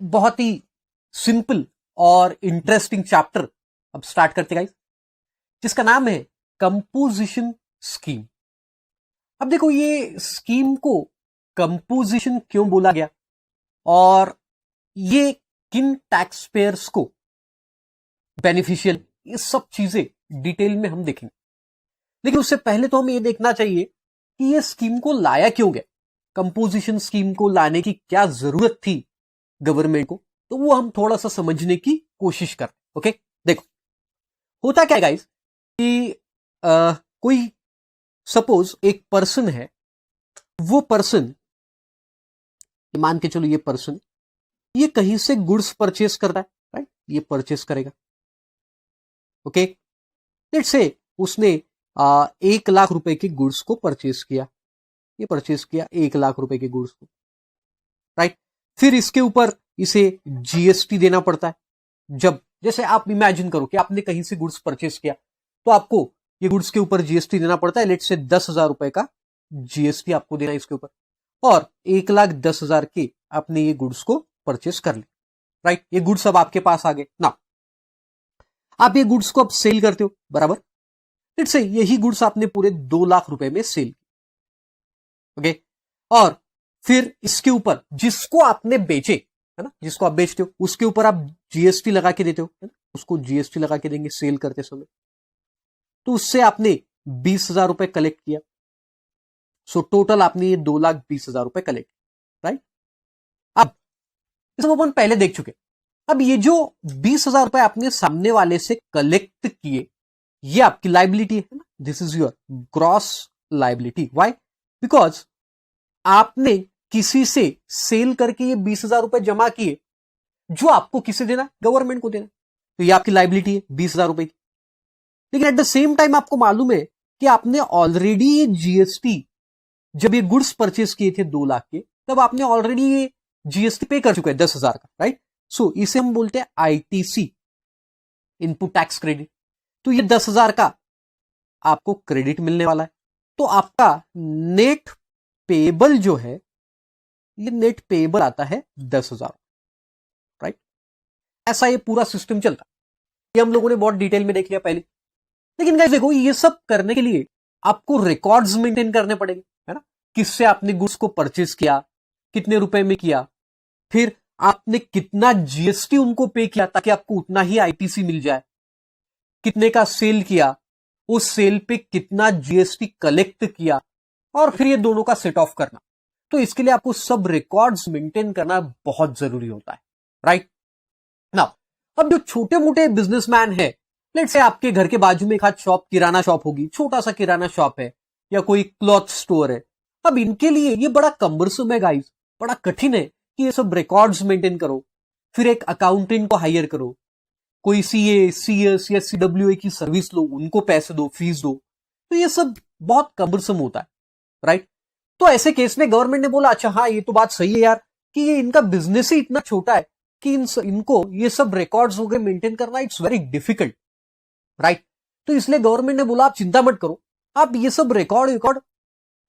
बहुत ही सिंपल और interesting chapter अब स्टार्ट करते गाइस, जिसका नाम है कंपोजिशन स्कीम। अब देखो ये स्कीम को कंपोजिशन क्यों बोला गया और ये किन टैक्स पेयर्स को बेनिफिशियल, ये सब चीजें डिटेल में हम देखेंगे। लेकिन उससे पहले तो हमें ये देखना चाहिए कि ये स्कीम को लाया क्यों गया, कंपोजिशन स्कीम को लाने की क्या जरूरत थी गवर्नमेंट को, तो वो हम थोड़ा सा समझने की कोशिश कर। ओके, देखो होता क्या है गाइस कि कोई सपोज एक पर्सन है, वो पर्सन मान के चलो ये पर्सन ये कहीं से गुड्स परचेस कर रहा है, राइट, ये परचेस करेगा। ओके, लेट्स से उसने 1 लाख रुपए के गुड्स को परचेस किया, ये परचेस किया 1 लाख रुपए के गुड्स को, राइट। फिर इसके ऊपर इसे जीएसटी देना पड़ता है। जब जैसे आप इमेजिन करो कि आपने कहीं से गुड्स परचेस किया तो आपको ये गुड्स के ऊपर जीएसटी देना पड़ता है। लेट्स से 10,000 रुपए का जीएसटी आपको देना है इसके ऊपर, और 1,10,000 के आपने ये गुड्स को परचेस कर ली, राइट। ये गुड्स अब आपके पास आ गए ना, आप ये गुड्स को अब सेल करते हो, बराबर। लेट्स से यही गुड्स आपने पूरे 2 लाख रुपए में सेल, ओके। और फिर इसके ऊपर जिसको आपने बेचे, है ना, जिसको आप बेचते हो उसके ऊपर आप जीएसटी लगा के देते हो, है ना? उसको जीएसटी लगा के देंगे सेल करते समय। तो उससे आपने 20,000 रुपए कलेक्ट किया। सो टोटल आपने ये 2,20,000 रुपए कलेक्ट, राइट। अब इसको अपन पहले देख चुके। अब ये जो 20,000 रुपए आपने सामने वाले से कलेक्ट किए, ये आपकी लाइबिलिटी है ना, this is your gross liability. Why? Because आपने किसी से सेल करके ये 20,000 रुपए जमा किए, जो आपको किसे देना, गवर्नमेंट को देना, तो ये आपकी लाइबिलिटी है 20,000 रुपए की। लेकिन एट द सेम टाइम आपको मालूम है कि आपने ऑलरेडी ये जीएसटी, जब ये गुड्स परचेस किए थे 2 लाख के, तब आपने ऑलरेडी ये जीएसटी पे कर चुके हैं 10,000 का, राइट। सो इसे हम बोलते हैं आईटीसी, इनपुट टैक्स क्रेडिट। तो ये 10,000 का आपको क्रेडिट मिलने वाला है। तो आपका नेट पेबल जो है, ये नेट पेबल आता है 10,000, राइट। ऐसा ये पूरा सिस्टम चलता है। ये हम लोगों ने बहुत डिटेल में देख लिया पहले। लेकिन गाइस देखो, ये सब करने के लिए आपको रिकॉर्ड्स मेंटेन करने पड़ेंगे, है ना। किससे आपने गुड्स को परचेस किया, कितने रुपए में किया, फिर आपने कितना जीएसटी उनको पे किया ताकि आपको उतना ही आईटीसी मिल जाए, कितने का सेल किया, उस सेल पे कितना जीएसटी कलेक्ट किया, और फिर ये दोनों का सेट ऑफ करना। तो इसके लिए आपको सब रिकॉर्ड्स मेंटेन करना बहुत जरूरी होता है, राइट ना। अब जो छोटे मोटे बिजनेसमैन है, लेट्स से आपके घर के बाजू में एक हाथ शॉप, किराना शॉप होगी, छोटा सा किराना शॉप है या कोई क्लॉथ स्टोर है। अब इनके लिए ये बड़ा कम्बरसम है गाइस, बड़ा कठिन है कि ये सब रिकॉर्ड्स मेंटेन करो, फिर एक अकाउंटेंट को हायर करो, कोई सीए, सीएस या सीडब्ल्यूए की सर्विस लो, उनको पैसे दो, फीस दो। तो ये सब बहुत कम्बरसम होता है, राइट। तो ऐसे केस में गवर्नमेंट ने बोला, अच्छा हाँ ये तो बात सही है यार कि ये इनका बिजनेस ही इतना छोटा है कि इनको ये सब रिकॉर्ड्स वगैरह मेंटेन करना इट्स वेरी डिफिकल्ट, राइट। तो इसलिए गवर्नमेंट ने बोला आप चिंता मत करो, आप ये सब रिकॉर्ड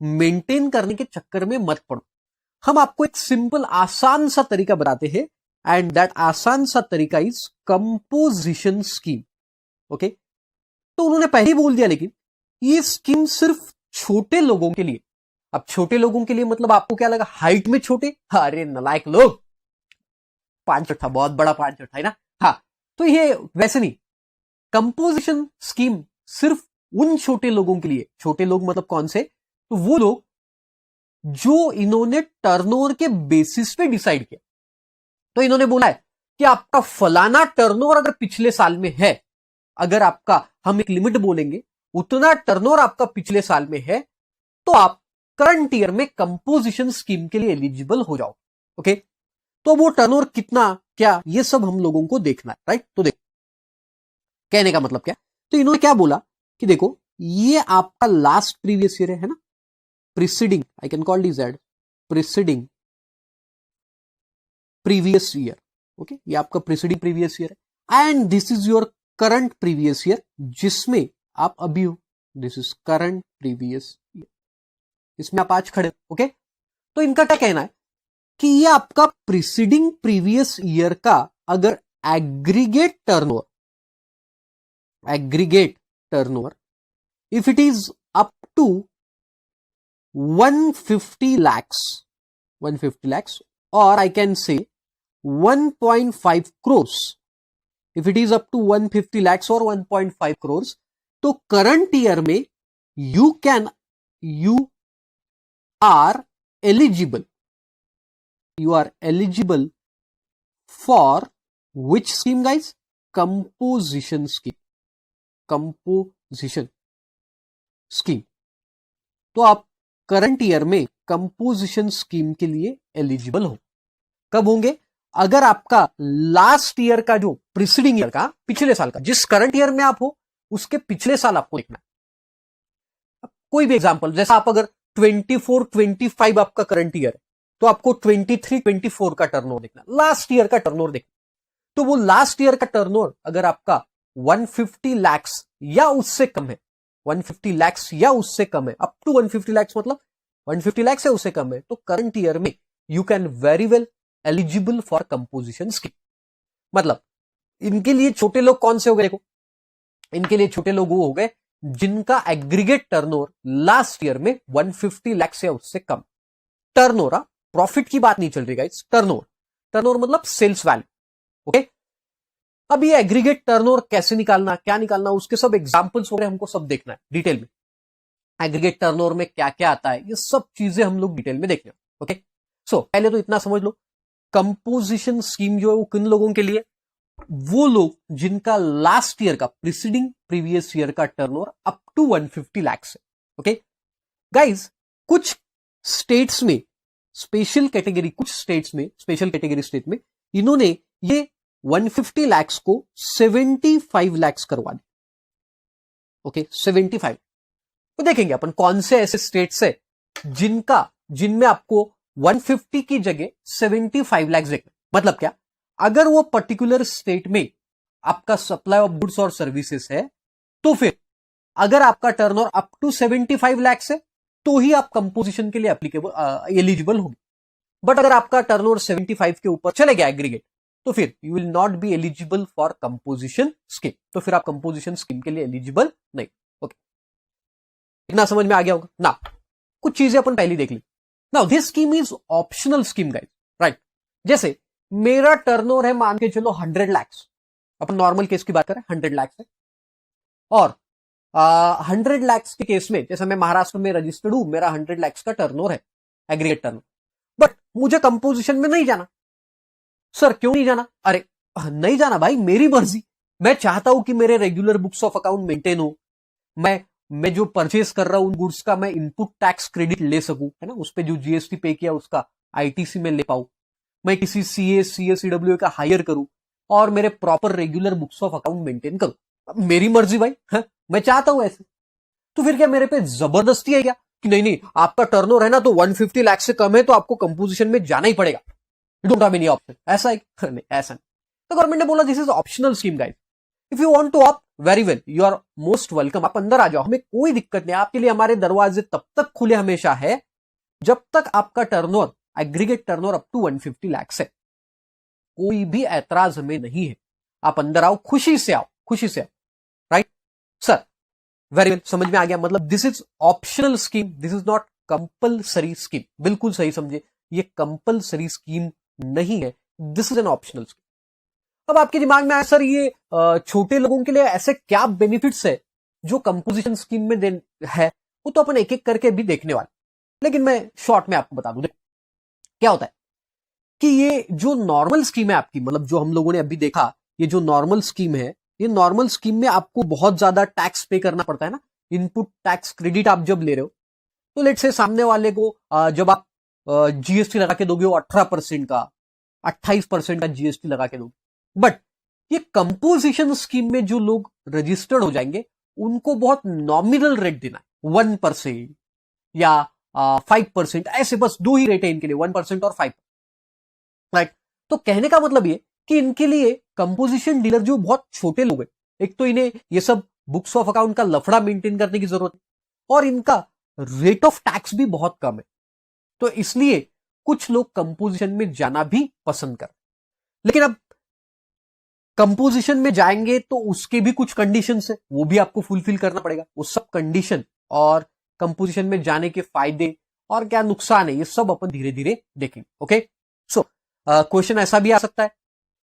मेंटेन करने के चक्कर में मत पड़ो, हम आपको एक सिंपल आसान सा तरीका बताते हैं, एंड दैट आसान सा तरीका इज कंपोजिशन स्कीम। ओके, तो उन्होंने पहले ही बोल दिया, लेकिन ये स्कीम सिर्फ छोटे लोगों के लिए। अब छोटे लोगों के लिए मतलब आपको क्या लगा, हाइट में छोटे? अरे नलायक लोग, 5 चौथा बहुत बड़ा 5 चौथा है ना। हाँ, तो ये वैसे नहीं, कंपोजिशन स्कीम सिर्फ उन छोटे लोगों के लिए। छोटे लोग मतलब कौन से? तो वो लोग जो इन्होंने टर्नओवर के बेसिस पे डिसाइड किया। तो इन्होंने बोला है कि आपका फलाना टर्नओवर अगर पिछले साल में है, अगर आपका, हम एक लिमिट बोलेंगे, उतना टर्नओवर आपका पिछले साल में है, तो आप करंट ईयर में कंपोजिशन स्कीम के लिए एलिजिबल हो जाओ। ओके, तो वो टर्नओवर कितना, क्या, ये सब हम लोगों को देखना है, राइट। तो देखो कहने का मतलब क्या, तो इन्होंने क्या बोला कि देखो ये आपका लास्ट प्रीवियस ईयर है ना, preceding, I can call this as preceding previous year. Okay, ये आपका प्रीसीडिंग प्रीवियस ईयर है, and this is your current previous year, जिसमें आप अभी हो। This is current previous year, इसमें आप आज खड़े हो। ओके, तो इनका क्या कहना है कि ये आपका प्रीसीडिंग प्रीवियस ईयर का अगर aggregate turnover if it is up to 150 lakhs or I can say 1.5 crores. If it is up to 150 lakhs or 1.5 crores, तो करंट ईयर में you are eligible for which scheme guys? Composition scheme. तो आप current year में composition scheme के लिए eligible हो। कब होंगे? अगर आपका लास्ट ईयर का जो प्रीसीडिंग ईयर का पिछले साल का जिस करंट ईयर में आप हो उसके पिछले साल आपको देखना है। कोई भी एग्जांपल, जैसा आप अगर 24-25 आपका करंट ईयर है तो आपको 23-24 का टर्नओवर देखना, लास्ट ईयर का टर्नओवर देखना। तो वो लास्ट ईयर का टर्नओवर अगर आपका 150 lakhs या उससे कम है, 150 lakhs या उससे कम है, अप टू 150 lakhs मतलब 150 lakhs या उससे कम है, तो करंट ईयर में you can very well eligible for composition scheme. मतलब इनके लिए छोटे लोग कौन से हो गए? देखो, इनके लिए छोटे लोग वो हो गए जिनका एग्रीगेट टर्नओवर लास्ट ईयर में 150 lakhs या उससे कम। टर्नओवर, प्रॉफिट की बात नहीं चल रही गाइस, टर्नओवर मतलब सेल्स वैल्यू। ओके, अब ये एग्रीगेट टर्नओवर कैसे निकालना, क्या निकालना, उसके सब एग्जांपल्स वगैरह हमको सब देखना है डिटेल में। एग्रीगेट टर्नओवर में क्या क्या आता है, ये सब चीजें हम लोग डिटेल में देखेंगे। ओके, सो पहले तो इतना समझ लो, कंपोजिशन स्कीम जो है वो किन लोगों के लिए? वो लोग जिनका लास्ट ईयर का प्रीसीडिंग प्रीवियस ईयर का टर्नओवर अप टू 150 lakhs है। ओके गाइज, कुछ स्टेट्स में स्पेशल कैटेगरी, स्टेट में इन्होंने ये 150 lakhs को 75 lakhs करवा दी। ओके, 75। तो देखेंगे अपन कौन से ऐसे स्टेट्स है जिनमें आपको 150 की जगह 75 lakhs देखना। मतलब क्या? अगर वो पर्टिकुलर स्टेट में आपका सप्लाई ऑफ गुड्स और सर्विसेज है तो फिर अगर आपका टर्नओवर अप टू 75 lakhs है तो ही आप कंपोजिशन के लिए एलिजिबल होंगे। बट अगर आपका टर्नओवर 75 के ऊपर चले गया एग्रीगेट तो फिर you will not be eligible for composition scheme. तो फिर आप कंपोजिशन स्कीम के लिए एलिजिबल नहीं। ओके, इतना समझ में आ गया होगा ना? कुछ चीजें अपन पहले देख ली। Now this scheme is optional scheme guys, right? जैसे मेरा टर्नओवर है मान के चलो 100 lakhs, अपन नॉर्मल केस की बात करें 100 lakhs है, और 100 lakhs के केस में जैसे मैं महाराष्ट्र में रजिस्टर्ड हूं, मेरा 100 lakhs का टर्नओवर है, एग्रीगेट टर्नओवर, बट मुझे कंपोजिशन में नहीं जाना। सर क्यों नहीं जाना? अरे नहीं जाना भाई, मेरी मर्जी। मैं चाहता हूं कि मेरे regular books of account maintain हो, मैं जो परचेस कर रहा हूं उन गुड्स का मैं इनपुट टैक्स क्रेडिट ले सकूं, है ना, उस पे जो जीएसटी पे किया उसका आईटीसी में ले पाऊं, मैं किसी सीए सीडब्ल्यू का हायर करूं और मेरे proper regular books of account maintain करूं। मेरी मर्जी भाई, है? मैं चाहता हूं ऐसे। तो फिर क्या मेरे पे जबरदस्ती है क्या कि नहीं आपका टर्नओवर है ना तो 150 लाख से कम है तो आपको कंपोजिशन में जाना ही पड़ेगा, you don't have any option, ऐसा है? नहीं, ऐसा नहीं। तो गवर्नमेंट ने बोला this is optional scheme guys, if you want to opt very well, you are most welcome, आप अंदर आ जाओ, हमें कोई दिक्कत नहीं। आपके लिए हमारे दरवाजे तब तक खुले हमेशा है जब तक आपका turnover aggregate turnover up to 150 lakhs है। कोई भी ऐतराज हमें नहीं है, आप अंदर आओ, खुशी से आओ, राइट सर? वेरी वेल, समझ में आ गया। मतलब this is optional scheme, this is not compulsory scheme. बिल्कुल सही समझे, ये कंपल्सरी स्कीम नहीं है, this is an optional scheme. अब आपके दिमाग में आया सर ये छोटे लोगों के लिए ऐसे क्या बेनिफिट्स है जो कंपोजिशन स्कीम में है, वो तो अपन एक एक करके भी देखने वाले, लेकिन मैं शॉर्ट में आपको बता दूं। देखो क्या होता है कि ये जो नॉर्मल स्कीम है आपकी, मतलब जो हम लोगों ने अभी देखा, ये जो नॉर्मल स्कीम है, ये नॉर्मल स्कीम में आपको बहुत ज्यादा टैक्स पे करना पड़ता है ना, इनपुट टैक्स क्रेडिट आप जब ले रहे हो तो लेट से सामने वाले को जब आप जीएसटी लगा के दोगे वो 18% का, 28% का जीएसटी लगा के दोगे। बट ये कंपोजिशन स्कीम में जो लोग रजिस्टर्ड हो जाएंगे उनको बहुत नॉमिनल रेट देना है, 1% या 5%, ऐसे बस दो ही रेट है इनके लिए, 1% और 5%, राइट? तो कहने का मतलब ये कि इनके लिए कंपोजिशन डीलर जो बहुत छोटे लोग हैं, एक तो इन्हें ये सब बुक्स ऑफ अकाउंट का लफड़ा मेंटेन करने की जरूरत है और इनका रेट ऑफ टैक्स भी बहुत कम है, तो इसलिए कुछ लोग कंपोजिशन में जाना भी पसंद कर, लेकिन अब कंपोजिशन में जाएंगे तो उसके भी कुछ कंडीशंस है, वो भी आपको फुलफिल करना पड़ेगा। वो सब कंडीशन और कंपोजिशन में जाने के फायदे और क्या नुकसान है, ये सब अपन धीरे धीरे देखेंगे। ओके, सो क्वेश्चन ऐसा भी आ सकता है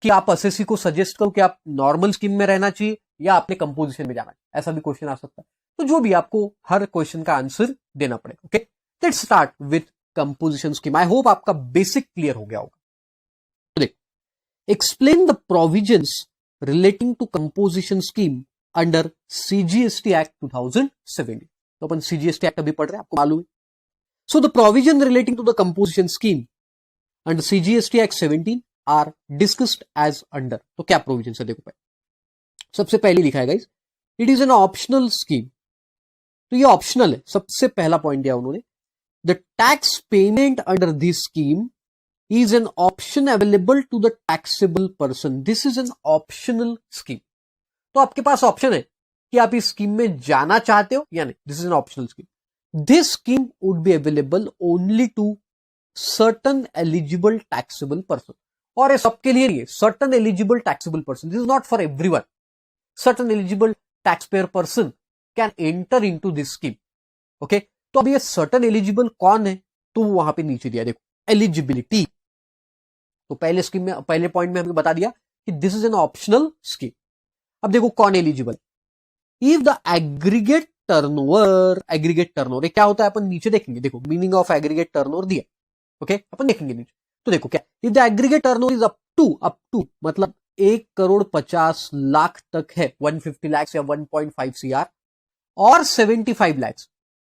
कि आप एसएससी को सजेस्ट करो कि आप नॉर्मल स्कीम में रहना चाहिए या आपने कंपोजिशन में जाना चाहिए, ऐसा भी क्वेश्चन आ सकता है। तो जो भी आपको हर क्वेश्चन का आंसर देना पड़ेगा। Okay, let's start with composition scheme. I hope आपका बेसिक क्लियर हो गया होगा। तो देख, explain the provisions relating to composition scheme under CGST act 2017। तो अपन सीजीएसटी एक्ट अभी पढ़ रहे हैं, आपको मालूम है। So the provision relating to the composition scheme under CGST act 17 are discussed as under. तो क्या प्रोविजन है देखो, सबसे पहले लिखा है guys, it is an optional scheme. तो ये ऑप्शनल है, सबसे पहला पॉइंट दिया उन्होंने। The tax payment under this scheme is an option available to the taxable person. This is an optional scheme. तो आपके पास ऑप्शन है कि आप इस स्कीम में जाना चाहते हो या नहीं। This is an optional scheme. This scheme would be available only to certain eligible taxable person. और ये सबके लिए नहीं है, certain eligible taxable person. This is not for everyone. Certain eligible tax payer person can enter into this scheme. Okay, तो अब ये certain eligible कौन है, तो वहां पे नीचे दिया देखो, एलिजिबिलिटी। तो पहले स्कीम में, पहले पॉइंट में हमने बता दिया कि this is an optional scheme. अब देखो कौन eligible. If the aggregate turnover, aggregate turnover क्या होता है अपन नीचे देखेंगे। देखो मीनिंग ऑफ एग्रीगेट टर्नओवर दिया, ओके अपन देखेंगे नीचे। तो देखो क्या, if the aggregate turnover is up to मतलब 1,50,00,000 तक है, 150 lakhs या 1.5 CR और 75 lakhs।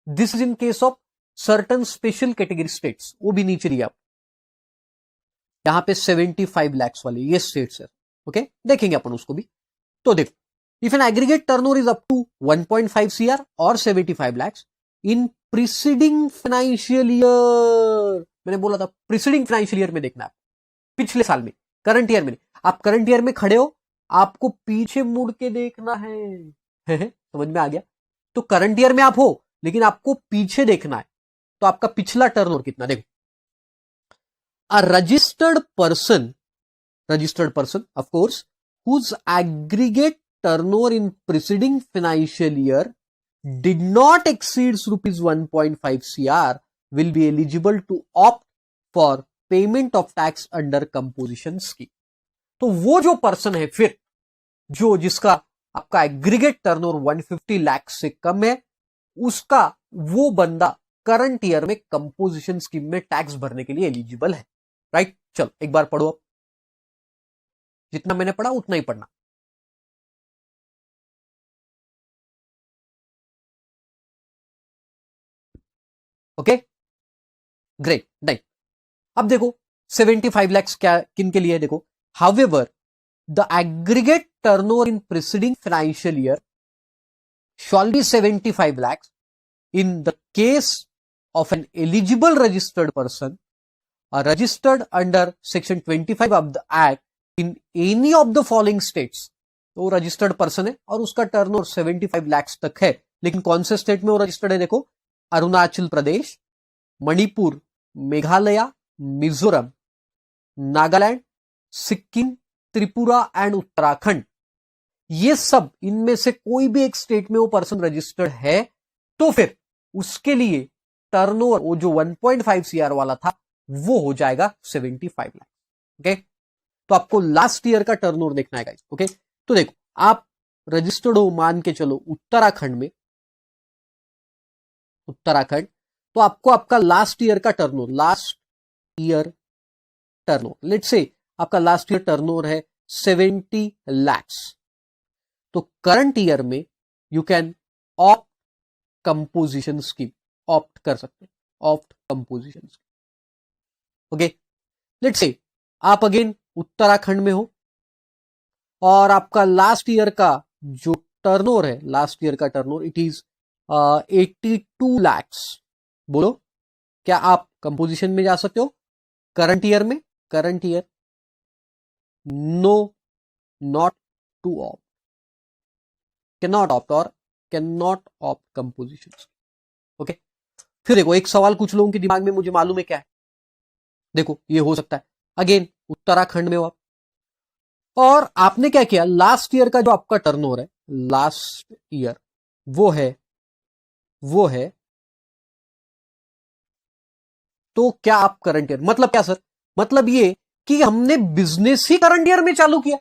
This is in case of certain special category states, वो भी नीचे दिया। यहां पे 75 lakhs वाले ये स्टेट्स है। ओके, देखेंगे अपन उसको भी। तो देखो, if an aggregate turnover is up to 1.5 CR और 75 lakhs in preceding financial year, मैंने बोला था प्रीसीडिंग फाइनेंशियल ईयर में देखना है, पिछले साल में, करंट ईयर में नहीं। आप करंट ईयर में खड़े हो, आपको पीछे मुड़ के देखना है समझ में आ गया। तो करंट ईयर में आप हो, लेकिन आपको पीछे देखना है। तो आपका पिछला टर्नओवर कितना, देखो, a registered person of course whose aggregate turnover in preceding financial year did not exceed rupees 1.5 CR will be eligible to opt for payment of tax under composition scheme। तो वो जो पर्सन है फिर जो जिसका आपका एग्रीगेट टर्नओवर 150 लाख से कम है, उसका वो बंदा करंट ईयर में कंपोजिशन स्कीम में टैक्स भरने के लिए एलिजिबल है। राइट, चलो एक बार पढ़ो, अब जितना मैंने पढ़ा उतना ही पढ़ना। ओके, ग्रेट, नहीं। अब देखो 75 lakhs क्या किन के लिए, देखो, however the aggregate turnover in preceding financial year shawl B 75 lakhs in the case of N eligible registered person are registered under section 25 of the act in any of the following states। तो registered person है और उसका turnover 75 lakhs तक है, लेकिन कौन से state में वो रजिस्टर्ड है, देखो, अरुणाचल प्रदेश, मणिपुर, मेघालय, मिजोरम, नागालैंड, सिक्किम, त्रिपुरा एंड उत्तराखंड। ये सब इनमें से कोई भी एक स्टेट में वो पर्सन रजिस्टर्ड है, तो फिर उसके लिए टर्नओवर वो जो 1.5 CR वाला था वो हो जाएगा 75 लाख। ओके, तो आपको लास्ट ईयर का टर्नओवर देखना है गाइस। ओके, तो देखो आप रजिस्टर्ड हो, मान के चलो उत्तराखंड में, उत्तराखंड, तो आपको आपका लास्ट ईयर का turnover, last year turnover, let's say आपका लास्ट ईयर टर्नओवर है 70 lakhs। तो करंट ईयर में you can opt composition scheme, opt कर सकते हैं, opt composition scheme. Okay, let's say आप अगेन उत्तराखंड में हो और आपका लास्ट ईयर का जो टर्नओवर है, लास्ट ईयर का टर्नओवर इट इज 82 lakhs। बोलो, क्या आप कंपोजिशन में जा सकते हो करंट ईयर में? Current year, no, not to opt, cannot opt और cannot opt composition. Okay, फिर देखो एक सवाल कुछ लोगों के दिमाग में मुझे मालूम है क्या है, देखो ये हो सकता है अगेन उत्तराखंड में हो आप, और आपने क्या किया, लास्ट ईयर का जो आपका टर्नओवर है, लास्ट ईयर वो है तो क्या आप करंट ईयर, मतलब क्या सर, मतलब ये कि हमने बिजनेस ही करंट ईयर में चालू किया,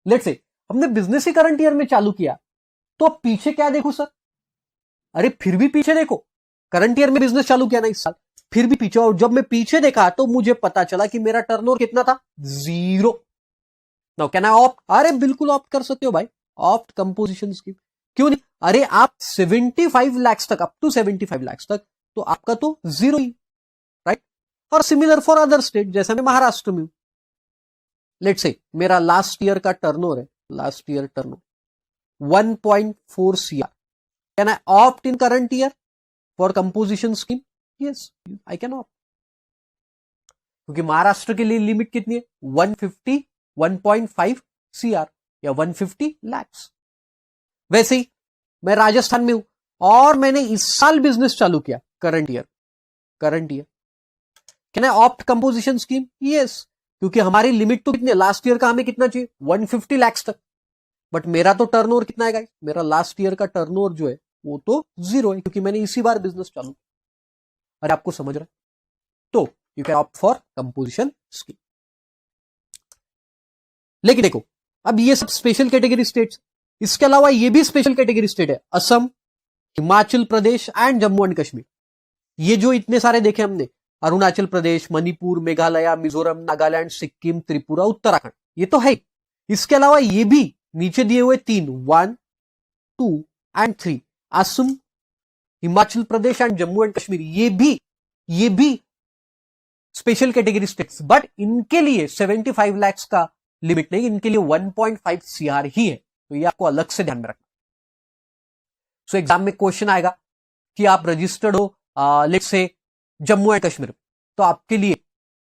लेट्स से हमने बिजनेस ही करंट ईयर में चालू किया, तो अब पीछे क्या देखो सर, अरे फिर भी पीछे देखो, करंट ईयर में बिजनेस चालू किया ना इस साल, फिर भी पीछे, और जब मैं पीछे देखा तो मुझे पता चला कि मेरा टर्नओवर कितना था, 0। नाउ कैन आई ऑप्ट, अरे बिल्कुल ऑप्ट कर सकते हो भाई, ऑप्ट कंपोजिशन स्कीम, क्यों नहीं, अरे आप 75 लाख तक, अप टू 75 लाख तक तो आपका तो 0 ही, राइट। और सिमिलर फॉर अदर स्टेट, जैसे मैं महाराष्ट्र में हूं, लेट्स से मेरा लास्ट ईयर का टर्नओवर है, last year turnover 1.4 CR, can I opt in current year for composition scheme, yes I can opt, क्योंकि महाराष्ट्र के लिए लिमिट कितनी है, 150 1.5 CR या 150 lakhs। वैसे ही मैं राजस्थान में हूं और मैंने इस साल बिजनेस चालू किया, current year, can I opt composition scheme, yes, क्योंकि हमारी लिमिट तो कितनी है, लास्ट ईयर का हमें कितना चाहिए, 150 lakhs तक, बट मेरा तो टर्नओवर कितना है गाइस, मेरा लास्ट ईयर का टर्नओवर जो है वो तो 0 है, क्योंकि मैंने इसी बार बिजनेस चालू किया। अरे आपको समझ रहा है, तो you can opt for composition scheme. लेकिन देखो अब ये सब स्पेशल कैटेगरी स्टेट्स, इसके अलावा ये भी स्पेशल कैटेगरी स्टेट है, असम, हिमाचल प्रदेश एंड जम्मू एंड कश्मीर। ये जो इतने सारे देखे हमने, अरुणाचल प्रदेश, मणिपुर, मेघालय, मिजोरम, नागालैंड, सिक्किम, त्रिपुरा, उत्तराखंड, ये तो है। इसके अलावा ये भी नीचे दिए हुए 3, 1, 2 and 3, Assam, Himachal Pradesh and Jammu and Kashmir, ये भी स्पेशल कैटेगरी स्टेट्स, बट इनके लिए 75 लाख का लिमिट नहीं, इनके लिए 1.5 CR ही है, तो ये आपको अलग से ध्यान में रखना। सो एग्जाम में क्वेश्चन आएगा कि आप रजिस्टर्ड हो let's say Jammu and Kashmir, तो आपके लिए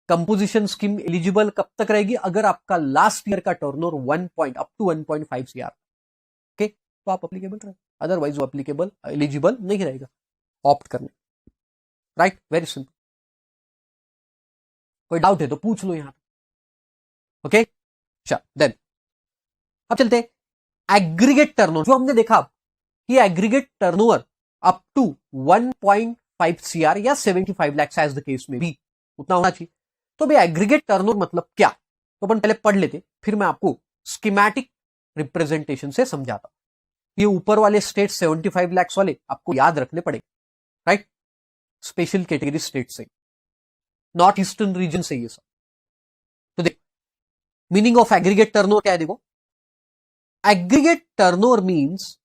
कंपोजिशन स्कीम एलिजिबल कब तक रहेगी, अगर आपका लास्ट ईयर का turnover up to 1.5 CR, okay, तो आप अप्लीकेबल रहे, अदरवाइज वो अप्लीकेबल एलिजिबल नहीं रहेगा ऑप्ट करने, राइट, वेरी सिंपल। कोई डाउट है तो पूछ लो यहां पे, ओके, चल देन अब चलते एग्रीगेट टर्नओवर, जो हमने देखा कि aggregate turnover up to 1.5 CR या 75 लाख एज द केस में भी उतना होना चाहिए। तो भाई एग्रीगेट टर्नओवर मतलब क्या, तो अपन पहले पढ़ लेते, फिर मैं आपको स्कीमेटिक रिप्रेजेंटेशन से समझाता हूं। ये ऊपर वाले स्टेट 75 लाख वाले आपको याद रखने पड़ेंगे, राइट, स्पेशल कैटेगरी स्टेट से, नॉर्थ ईस्टर्न रीजन से ये सब। तो देखो मीनिंग ऑफ एग्रीगेट टर्नओवर क्या है, देखो aggregate turnover means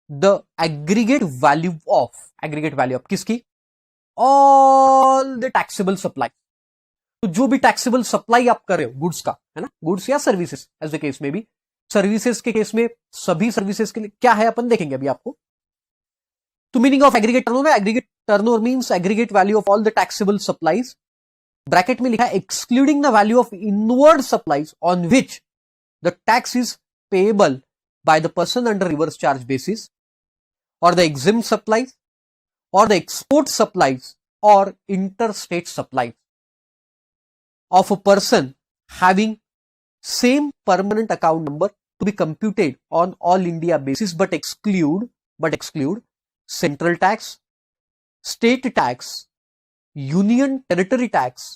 the aggregate value of किसकी, ऑल द टैक्सेबल सप्लाई, तो जो भी टैक्सेबल सप्लाई आप कर रहे हो गुड्स का, है ना, गुड्स या सर्विसेज एज द केस में भी, सर्विसेज के केस में सभी सर्विसेज के लिए क्या है अपन देखेंगे अभी आपको। तो meaning of aggregate turnover means aggregate value of all the taxable supplies, bracket में लिखा है excluding the value of inward supplies on which the tax is payable by the person under reverse charge basis, or the exempt supplies, or the export supplies, or interstate supplies of a person having same permanent account number to be computed on all India basis, but exclude central tax, state tax, union territory tax,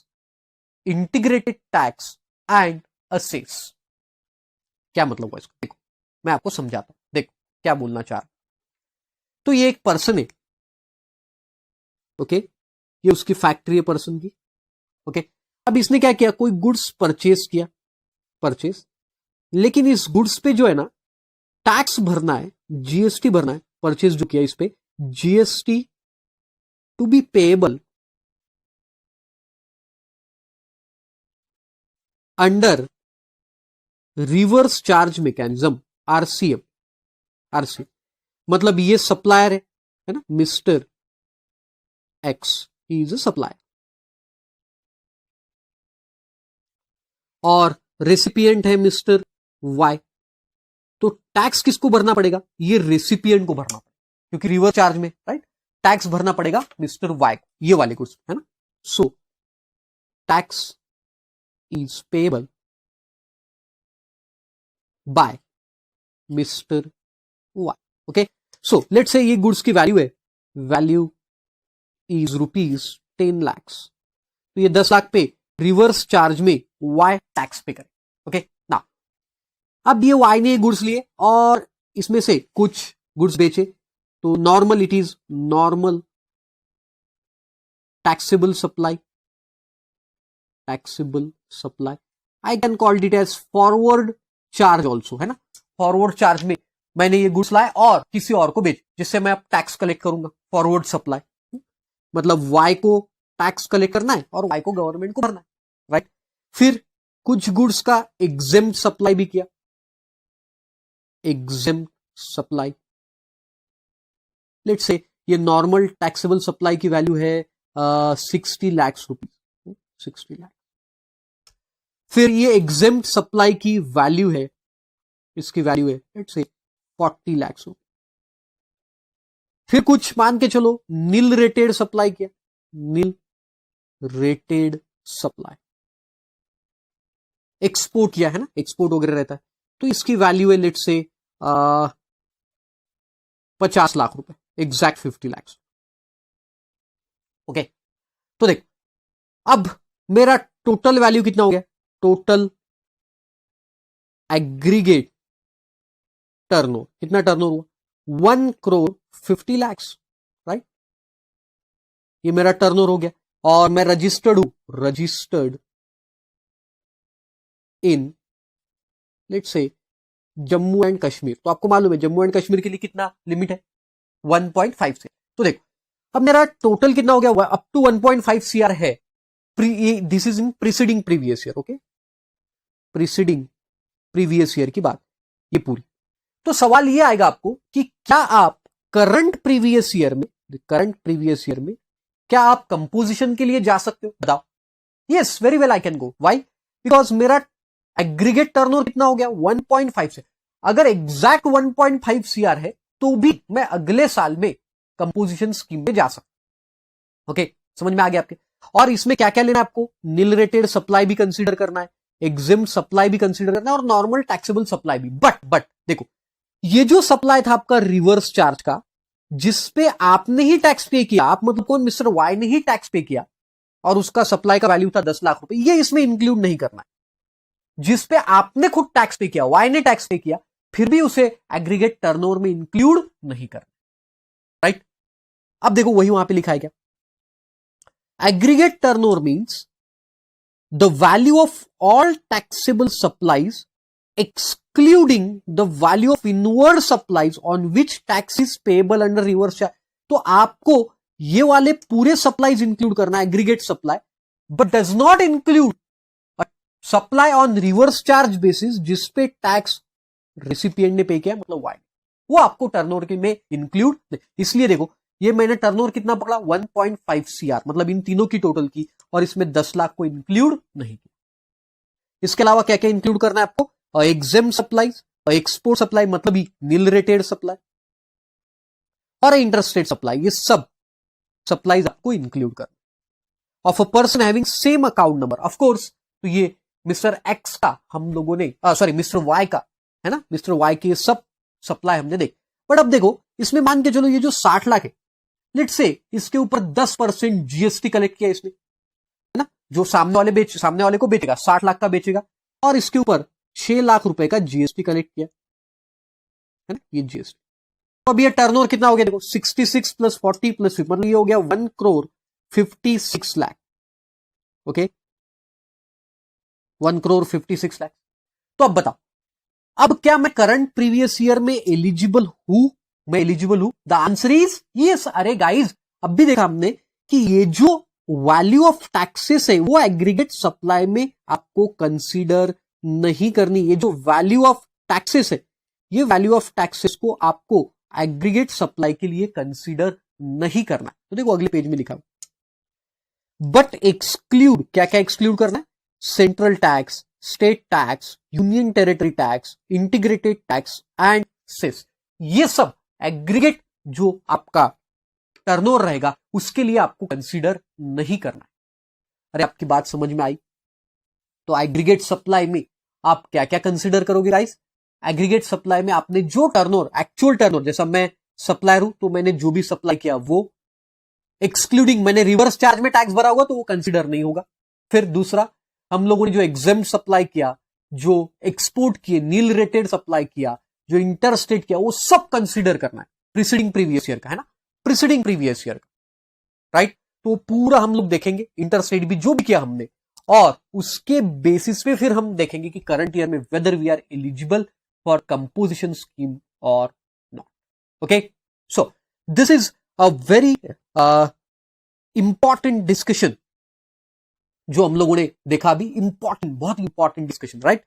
integrated tax and assess। क्या मतलब हुआ इसका, देखो मैं आपको समझाता हूं, देखो क्या बोलना चाह रहा। तो ये एक पर्सन है, ओके, ये उसकी फैक्ट्री है पर्सन की, ओके। अब इसने क्या किया, कोई गुड्स परचेस किया, लेकिन इस गुड्स पे जो है ना टैक्स भरना है, जीएसटी भरना है, परचेस जो किया इस पे GST to be payable under reverse charge mechanism, RCM, मतलब ये सप्लायर है ना, mister X is a supplier, और रेसिपिएंट है मिस्टर वाई, तो टैक्स किसको भरना पड़ेगा, ये रेसिपिएंट को भरना पड़ेगा, क्योंकि रिवर्स चार्ज में, राइट, टैक्स भरना पड़ेगा मिस्टर वाई को, ये वाले कुछ है ना। So tax is payable by Mr. Y. Okay, so let's say ये गुड्स की वैल्यू है, वैल्यू इज ₹10 lakhs, तो ये 10 लाख पे रिवर्स चार्ज में Y टैक्स पे करे. ओके ना, अब ये Y ने गुड्स लिए और इसमें से कुछ गुड्स बेचे, तो normal, it is normal taxable supply. I can call it as forward charge also, है ना. फॉरवर्ड चार्ज में मैंने ये गुड्स लाए और किसी और को बेच, जिससे मैं अब टैक्स कलेक्ट करूंगा. फॉरवर्ड सप्लाई मतलब वाई को टैक्स कलेक्ट करना है और वाई को गवर्नमेंट को भरना है, राइट. फिर कुछ गुड्स का एग्जेम्प्ट सप्लाई भी किया. एग्जेम्प्ट सप्लाई, लेट्स से ये नॉर्मल टैक्सेबल सप्लाई की वैल्यू है 60 लाख रुपीज. 60 लाख. फिर ये एग्जेम्प्ट सप्लाई की वैल्यू है, इसकी वैल्यू है लेट्स से 40 लाख रुपीज. फिर कुछ मान के चलो नील रेटेड सप्लाई किया. नील रेटेड सप्लाई, एक्सपोर्ट किया है ना, एक्सपोर्ट वगैरह रहता है, तो इसकी वैल्यू है लेट्स से 50 लाख रुपए, एग्जैक्ट 50 लाख. ओके, तो देख अब मेरा टोटल वैल्यू कितना हो गया. टोटल एग्रीगेट टर्नओवर, कितना टर्नओवर हुआ, 1,50 लाख, राइट. ये मेरा टर्नओवर हो गया और मैं रजिस्टर्ड हूं, registered in let's say Jammu and Kashmir. तो आपको मालूम है जम्मू एंड कश्मीर के लिए कितना लिमिट है, 1.5 से. तो देखो अब मेरा टोटल कितना हो गया, अप टू 1.5 CR है. This is in preceding previous year. Okay, preceding previous year की बात ये पूरी. तो सवाल ये आएगा आपको कि क्या आप करंट प्रीवियस ईयर में क्या आप कंपोजिशन के लिए जा सकते हो, बताओ. Yes, very well I can go. Why? Because मेरा एग्रीगेट टर्नओवर कितना हो गया, 1.5 से. अगर एग्जैक्ट 1.5 CR है तो भी मैं अगले साल में कंपोजिशन स्कीम में जा सकता. ओके, समझ में आ गया आपके. और इसमें क्या क्या लेना है आपको, नील रेटेड सप्लाई भी कंसीडर करना है, एग्जेम्प्ट सप्लाई भी कंसीडर करना है और नॉर्मल टैक्सेबल सप्लाई भी. बट देखो, ये जो सप्लाई था आपका रिवर्स चार्ज का, जिसपे आपने ही टैक्स पे किया, आप मतलब कौन, मिस्टर वाई ने ही टैक्स पे किया और उसका सप्लाई का वैल्यू था 10 लाख रुपए, ये इसमें इंक्लूड नहीं करना है. जिसपे आपने खुद टैक्स पे किया, वाई ने टैक्स पे किया, फिर भी उसे एग्रीगेट टर्नओवर में इंक्लूड नहीं करना, राइट. अब देखो वही वहां पे लिखा है क्या, aggregate turnover means the value of all taxable supplies excluding the value of inward supplies on which tax is payable under reverse charge. तो आपको ये वाले पूरे सप्लाईज इंक्लूड करना है, aggregate supply, but does not include supply on reverse charge basis जिसपे tax recipient ने पे किया, मतलब वाई, वो आपको टर्नओवर के में इंक्लूड. इसलिए देखो ये मैंने टर्नओवर कितना पकड़ा, 1.5 CR, मतलब इन तीनों की टोटल की, और इसमें 10 लाख को इंक्लूड नहीं किया. इसके अलावा क्या क्या इंक्लूड करना है आपको, एग्जेम्प्ट सप्लाईज, एक्सपोर्ट सप्लाई मतलब ही नील रेटेड सप्लाई, और इंटरस्टेट सप्लाई. ये सब सप्लाईज आपको इंक्लूड करना. Of a person having same account number, of course, तो ये मिस्टर एक्स का हम लोगों ने, सॉरी मिस्टर वाई का है ना, मिस्टर वाई की सब सप्लाई हमने देख. बट अब देखो इसमें मान के चलो ये जो 60 लाख है, लेट्स से इसके ऊपर 10% GST कलेक्ट किया इसने, है ना, जो सामने वाले को बेचेगा 60 लाख का बेचेगा, और इसके ऊपर 6 लाख रुपए का GST कलेक्ट किया, है ना, ये GST. तो अब ये टर्नओवर कितना हो गया, देखो 66 प्लस 40 प्लस 50, मतलब ये हो गया 1,56 लाख. ओके, 1,56 लाख. तो अब बताओ, अब क्या मैं करंट प्रीवियस ईयर में एलिजिबल हूं, द आंसर इज यस. अरे गाइज, अब भी देखा हमने कि ये जो वैल्यू ऑफ टैक्सेस है वो एग्रीगेट सप्लाई में आपको कंसीडर नहीं करनी. ये जो वैल्यू ऑफ टैक्सेस है, ये वैल्यू ऑफ टैक्सेस को आपको एग्रीगेट सप्लाई के लिए कंसीडर नहीं करना. तो देखो अगले पेज में लिखा, बट एक्सक्लूड, क्या क्या एक्सक्लूड करना है, central tax, state tax, union territory tax, integrated tax and cess. ये सब एग्रीगेट जो आपका टर्नओवर रहेगा उसके लिए आपको कंसीडर नहीं करना है. अरे आपकी बात समझ में आई? तो एग्रीगेट सप्लाई में आप क्या क्या कंसिडर करोगे गाइस? एग्रीगेट सप्लाई में आपने जो टर्नओवर, एक्चुअल टर्नओवर, जैसा मैं सप्लायर हूं तो मैंने जो भी सप्लाई किया वो, एक्सक्लूडिंग मैंने रिवर्स चार्ज में टैक्स भरा होगा तो वो कंसिडर नहीं होगा। फिर दूसरा, हम लोगों ने जो एग्जेम्प्ट सप्लाई किया, जो एक्सपोर्ट किए, नील रेटेड सप्लाई किया, जो इंटरस्टेट किया, वो सब कंसिडर करना है प्रीसीडिंग प्रीवियस ईयर का, है ना, प्रीसीडिंग प्रीवियस ईयर का, राइट। तो पूरा हम लोग देखेंगे, इंटरस्टेट भी जो भी किया हमने, और उसके बेसिस पे फिर हम देखेंगे कि करंट ईयर में whether we are eligible for composition scheme और not. Okay, so this is a very important discussion जो हम लोगों ने देखा अभी, इंपॉर्टेंट, बहुत इंपॉर्टेंट डिस्कशन, राइट।